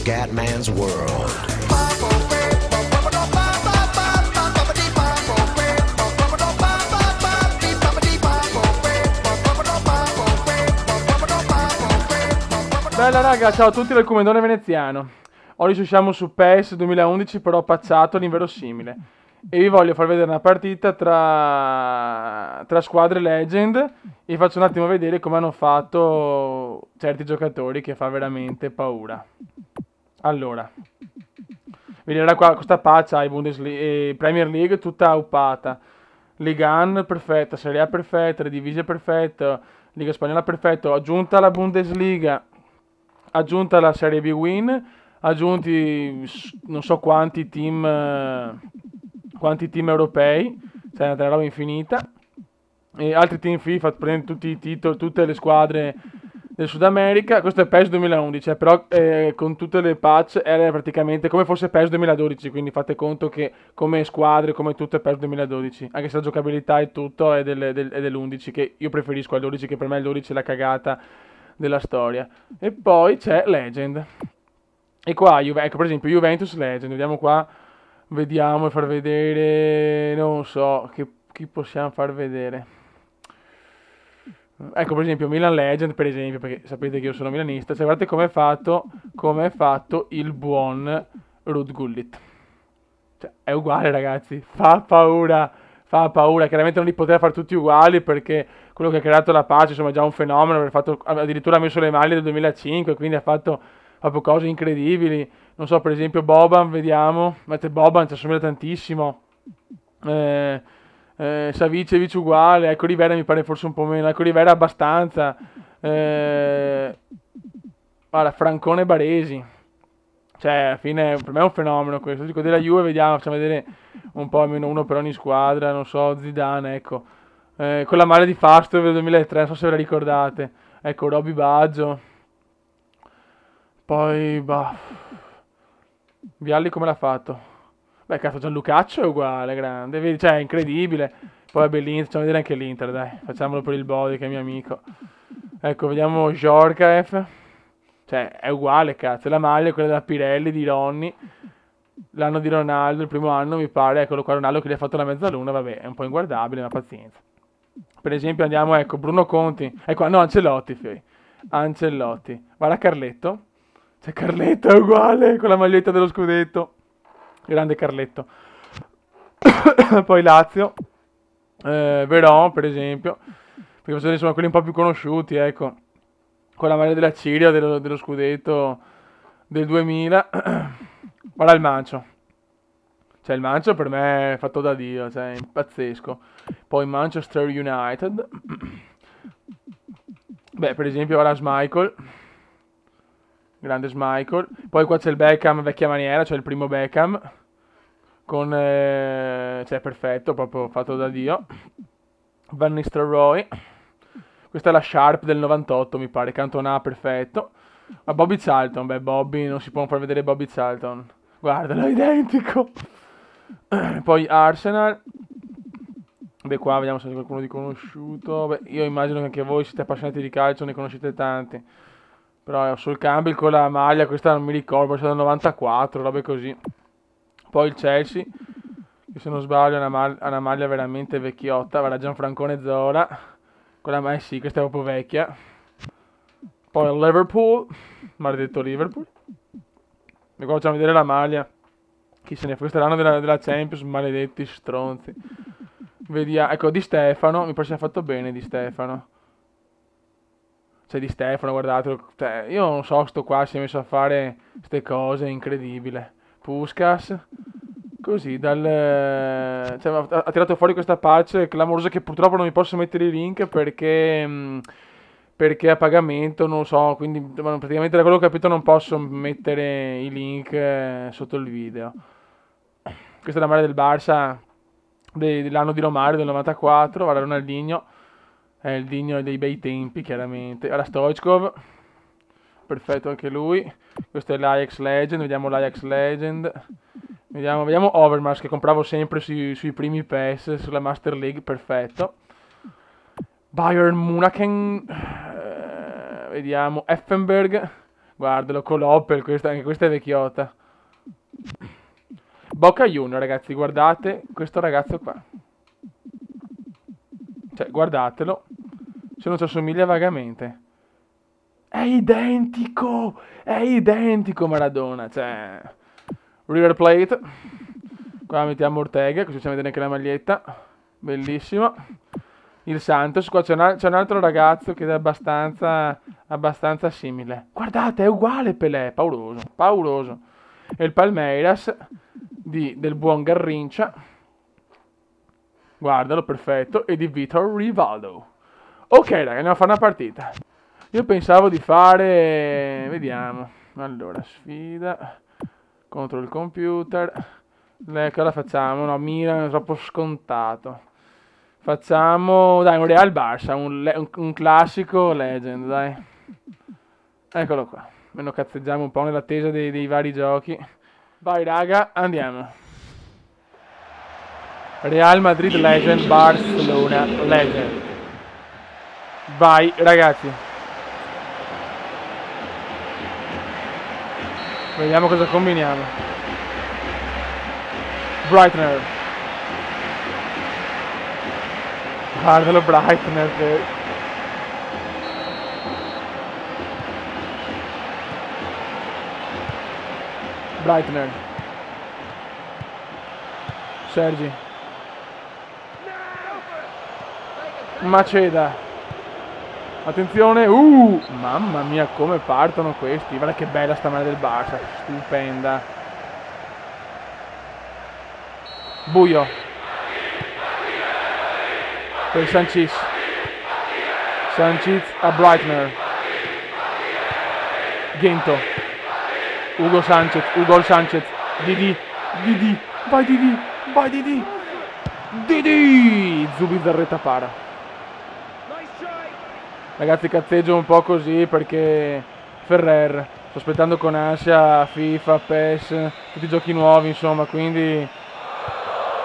Scatman's World. Bella raga, ciao a tutti dal Comendone Veneziano. Oggi siamo su PES 2011 però pacciato all'inverosimile. E vi voglio far vedere una partita tra squadre legend e vi faccio un attimo vedere come hanno fatto certi giocatori che fa veramente paura. Allora, vedete qua questa paccia Premier League tutta uppata. Liga 1 perfetta, Serie A perfetta, Eredivisie perfetta, Liga Spagnola perfetta, aggiunta la Bundesliga, aggiunta la Serie B Win, aggiunti non so quanti team europei, cioè una roba infinita, e altri team FIFA, prende tutti i titoli, tutte le squadre del Sud America. Questo è PES 2011, però con tutte le patch era praticamente come fosse PES 2012, quindi fate conto che come squadre, come tutto è PES 2012, anche se la giocabilità e tutto è dell'11, che io preferisco al 12, che per me il 12 è la cagata della storia. E poi c'è Legend, e qua ecco per esempio Juventus Legend, vediamo qua, vediamo e far vedere, non so, chi possiamo far vedere. Ecco per esempio Milan Legend, per esempio, perché sapete che io sono milanista, cioè guardate come è fatto il buon Ruud Gullit. Cioè, è uguale ragazzi, fa paura, chiaramente non li poteva fare tutti uguali perché quello che ha creato la pace insomma è già un fenomeno, addirittura ha messo le maglie del 2005, quindi ha fatto proprio cose incredibili. Non so, per esempio Boban, vediamo, Boban ci assomiglia tantissimo, Savicevic uguale, ecco Rivera mi pare forse un po' meno, ecco Rivera abbastanza, guarda, Francone Baresi, cioè alla fine per me è un fenomeno questo. Dico della Juve, vediamo, facciamo vedere un po' almeno uno per ogni squadra, non so, Zidane, ecco, con la maglia di Fast del 2003, non so se ve la ricordate, ecco Roby Baggio, poi bah, Vialli come l'ha fatto? Beh, cazzo, Gianlucaccio è uguale, grande, cioè, è incredibile. Poi Bellin, facciamo vedere anche l'Inter, dai, facciamolo per il body, che è mio amico. Ecco, vediamo Giorgaev, cioè, è uguale, cazzo, la maglia è quella della Pirelli, di Ronny, l'anno di Ronaldo, il primo anno, mi pare, eccolo qua, Ronaldo che gli ha fatto la mezzaluna, vabbè, è un po' inguardabile, ma pazienza. Per esempio andiamo, ecco, Bruno Conti, ecco, no, Ancelotti, Ancelotti, guarda Carletto, cioè, Carletto è uguale, con la maglietta dello scudetto. Grande Carletto. Poi Lazio, Veron per esempio, perché sono insomma quelli un po' più conosciuti, ecco, con la maglia della Ciria dello scudetto del 2000. Guarda il Mancio, cioè il Mancio per me è fatto da Dio, cioè è pazzesco. Poi Manchester United, beh per esempio guarda Schmeichel, grande Schmeichel. Poi qua c'è il Beckham vecchia maniera, cioè il primo Beckham, con cioè perfetto, proprio fatto da Dio. Van Nistelrooy, questa è la Sharp del 98 mi pare, Cantona perfetto. Ma Bobby Charlton, beh Bobby, non si può far vedere Bobby Charlton, guardalo, è identico. Poi Arsenal, beh qua vediamo se c'è qualcuno di conosciuto, beh io immagino che anche voi siete appassionati di calcio, ne conoscete tanti. Però sul Campbell con la maglia, questa non mi ricordo, è stata del 94, robe così. Poi il Chelsea, che se non sbaglio ha una maglia veramente vecchiotta, guarda Gianfrancone Zola, con la maglia, sì, questa è proprio vecchia. Poi il Liverpool, maledetto Liverpool. E qua facciamo vedere la maglia, chi se ne fa, questo è l'anno della Champions, maledetti stronzi. Vediamo, ecco Di Stefano, mi pare sia fatto bene Di Stefano. Cioè Di Stefano, guardatelo, cioè, io non so, sto qua si è messo a fare queste cose, incredibile. Puskas, così, cioè, ha tirato fuori questa patch clamorosa che purtroppo non mi posso mettere i link perché a pagamento, non lo so, quindi praticamente da quello che ho capito non posso mettere i link sotto il video. Questa è la maglia del Barça dell'anno di Romario, del 94, guarda Ronaldinho. È il Digno dei bei tempi, chiaramente. Allora Stoichkov, perfetto anche lui. Questo è l'Ajax Legend, vediamo l'Ajax Legend. Vediamo Overmars, che compravo sempre sui primi PES, sulla Master League, perfetto. Bayern Munachen, vediamo Effenberg, Guardalo, Colopel, anche questa è vecchiotta. Boca Junior, ragazzi, guardate questo ragazzo qua. Cioè, guardatelo. Se non ci assomiglia vagamente. È identico! È identico Maradona, cioè... River Plate. Qua mettiamo Ortega, così facciamo vedere anche la maglietta. Bellissimo. Il Santos, qua c'è un altro ragazzo che è abbastanza simile. Guardate, è uguale Pelé, pauroso, pauroso. E il Palmeiras del buon Garrincia. Guardalo, perfetto. E di Vitor Rivaldo. Ok, raga, andiamo a fare una partita. Io pensavo di fare... Vediamo. Allora, sfida contro il computer. Ecco, la facciamo. No, Milan è troppo scontato. Facciamo, dai, un Real Barça, un classico legend, dai. Eccolo qua. Almeno cazzeggiamo un po' nell'attesa dei vari giochi. Vai, raga, andiamo. Real Madrid legend, Barcelona legend. Vai, ragazzi. Vediamo cosa combiniamo. Brightner. Guardalo Brightner. Brightner. Sergi. Maceda. Attenzione. Mamma mia come partono questi. Guarda che bella sta mano del Barça. Stupenda. Buio. Per Sanchez a Brightner. Gento. Hugo Sanchez. Didi. Vai Didi. Zubizarreta para. Ragazzi, cazzeggio un po' così perché Ferrer. Sto aspettando con ansia FIFA, PES, tutti i giochi nuovi, insomma, quindi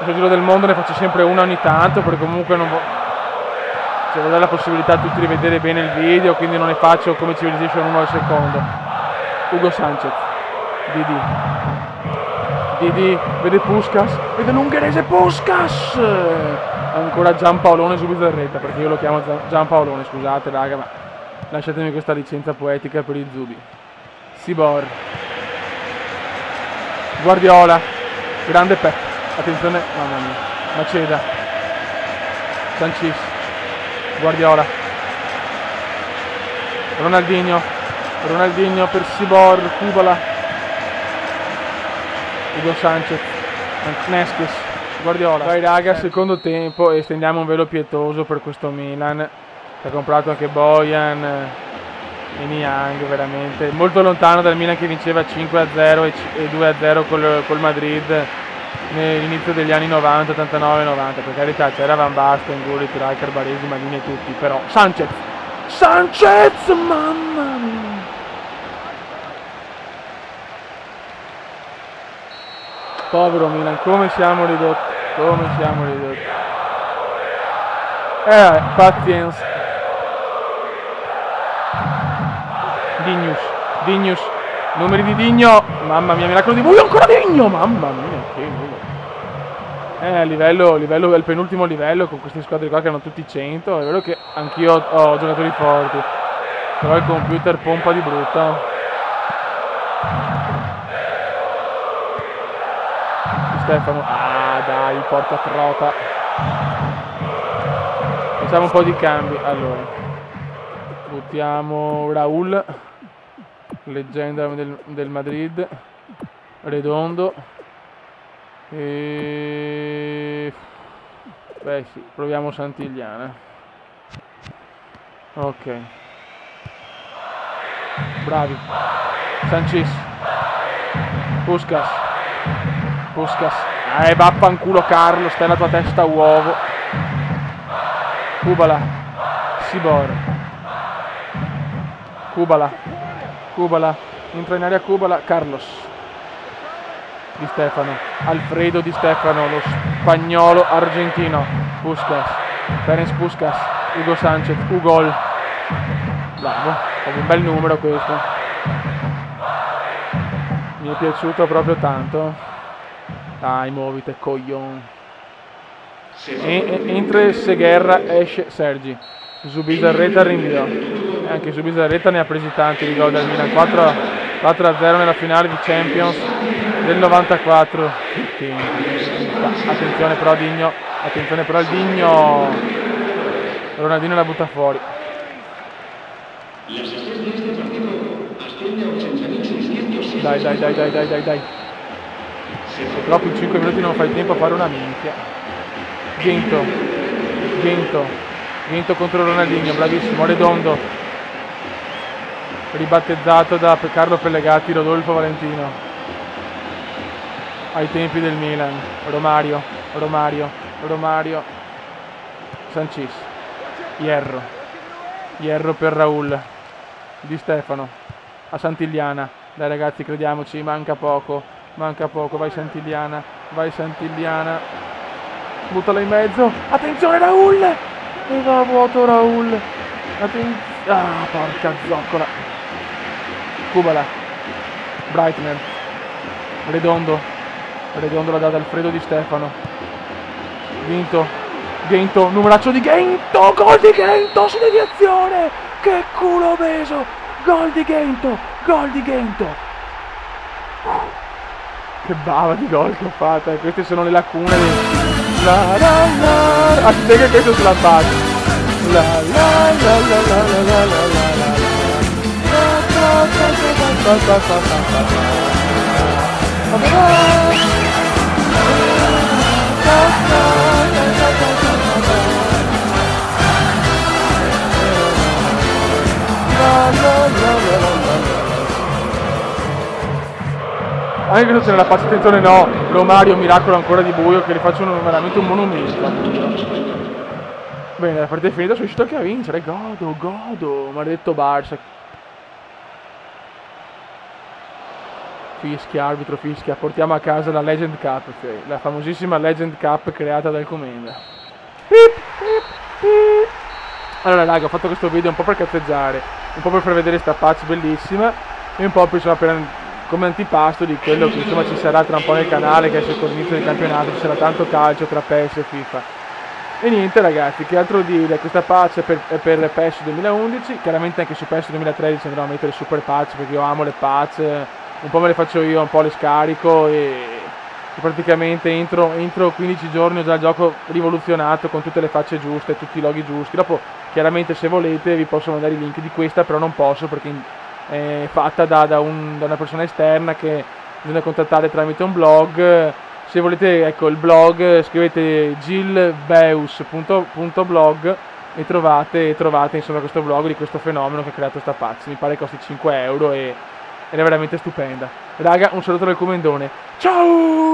nel giro del mondo ne faccio sempre una ogni tanto, perché comunque non vorrei dare la possibilità a tutti di vedere bene il video, quindi non ne faccio come Civilization 1 al secondo. Hugo Sanchez. Didi, vede Puskas, vede l'ungherese Puskas! Ancora Giampaolone Zubizarreta, perché io lo chiamo Giampaolone, scusate raga, ma lasciatemi questa licenza poetica per il Zubi. Sibor. Guardiola. Grande Pep. Attenzione, mamma mia. Maceda. Sanchez. Guardiola. Ronaldinho per Sibor. Kubala. Hugo Sanchez. Neskes. Guardiola. Vai raga, secondo tempo, e stendiamo un velo pietoso per questo Milan. Ha comprato anche Bojan e Niang, veramente. Molto lontano dal Milan che vinceva 5-0 e 2-0 col Madrid nell'inizio degli anni 90, 89-90. Per carità c'era Van Basten, Gullit, Rijkaard, Baresi, Maldini e tutti, però Sanchez, mamma mia. Povero Milan, come siamo ridotti. Pazienza. Dignos, numeri di Digno, mamma mia, miracolo di Buio, ancora Digno, mamma mia, che numero. Livello, è il penultimo livello con queste squadre qua che hanno tutti 100, è vero che anch'io ho giocatori forti, però il computer pompa di brutto. Stefano, dai, porta trota. Facciamo un po' di cambi, allora. Buttiamo Raul, leggenda del Madrid, Redondo. E... beh sì, proviamo Santigliana. Ok. Bravi. Sanchez. Puskas. Vaffanculo Carlo, stai la tua testa uovo. Kubala. Sibor. Kubala. Entra in area Kubala. Carlos. Di Stefano. Alfredo Di Stefano, lo spagnolo argentino. Puskas. Ferenc Puskas. Hugo Sanchez. Ugol. Bravo. È un bel numero questo. Mi è piaciuto proprio tanto. Dai, muovite, coglion. Entra Seguerra, esce Sergi. Zubizarreta rinvio. Anche Zubizarreta ne ha presi tanti di gol del Milan. 4-0 nella finale di Champions del 94. Attenzione però Digno. Attenzione però il Digno. Ronaldinho la butta fuori. Dai. Purtroppo in 5 minuti non fai tempo a fare una minchia. Gento contro Ronaldinho, bravissimo. Redondo, ribattezzato da Carlo Pellegatti, Rodolfo Valentino ai tempi del Milan. Romario, Sancis, Hierro per Raul, Di Stefano a Santigliana. Dai ragazzi, crediamoci, manca poco, vai Santigliana, buttala in mezzo, attenzione Raul, e va a vuoto Raul, porca zoccola, Kubala, Breitner, Redondo la dà ad Alfredo Di Stefano, Gento, numeraccio di Gento, gol di Gento su deviazione, che culo obeso, gol di Gento, che bava di gol che ho fatto, queste sono le lacune del... Aspetta che questo sulla faccia. Anche se c'è la passa, attenzione no, Romario, miracolo ancora di buio che li faccio veramente un monumento. Bene, la partita è finita, sono riuscito anche a vincere, godo, maledetto Barça. Arbitro fischia, portiamo a casa la Legend Cup, la famosissima Legend Cup creata dal Comenda. Allora raga, ho fatto questo video un po' per cazzeggiare, un po' per far vedere sta patch bellissima e un po' insomma, come antipasto di quello che insomma ci sarà tra un po' nel canale, che adesso con l'inizio del campionato ci sarà tanto calcio tra PES e FIFA. E niente ragazzi, che altro dire, questa patch è per PES 2011, chiaramente anche su PES 2013 andrò a mettere super patch perché io amo le patch, un po' me le faccio io, un po' le scarico e praticamente entro 15 giorni ho già il gioco rivoluzionato con tutte le facce giuste, tutti i loghi giusti. Dopo chiaramente se volete vi posso mandare i link di questa, però non posso perché è fatta da una persona esterna che bisogna contattare tramite un blog. Se volete, ecco, il blog, scrivete gilbeus.blog e trovate insomma questo blog di questo fenomeno che ha creato sta patch. Mi pare costi 5 euro ed è veramente stupenda. Raga, un saluto dal Comendone. Ciao!